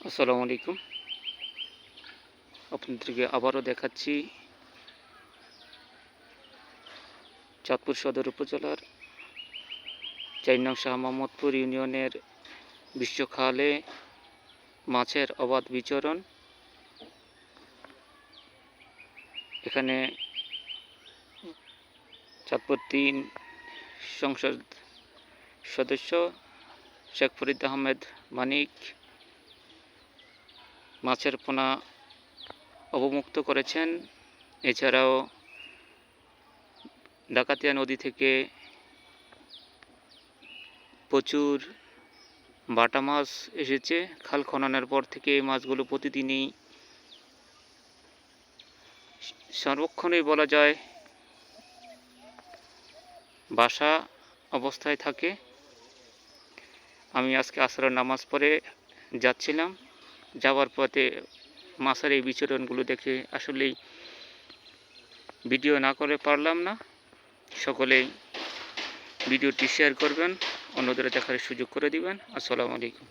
আসসালামু আলাইকুম। আপনাদেরকে আবারও দেখাচ্ছি চাঁদপুর সদর উপজেলার ৪ নং শাহ মোহাম্মদপুর ইউনিয়নের বিশ্বখালে মাছের অবাধ বিচরণ। এখানে চাঁদপুর ৩ সংসদ সদস্য শেখ ফরিদ আহমেদ মানিক মাছের পোনা অবমুক্ত করেছেন। এছাড়াও ডাকাতিয়া নদী থেকে প্রচুর বাটা মাছ এসেছে। খাল খননের পর থেকে এই মাছগুলো প্রতিদিনই সার্বক্ষণই বলা যায় বাসা অবস্থায় থাকে। আমি আজকে আসরের নামাজ পড়ে যাচ্ছিলাম, যাওয়ার পথে মাছের এই বিচরণগুলো দেখে আসলেই ভিডিও না করে পারলাম না। সকলেই ভিডিওটি শেয়ার করবেন, অন্যদের দেখার সুযোগ করে দিবেন। আসসালামু আলাইকুম।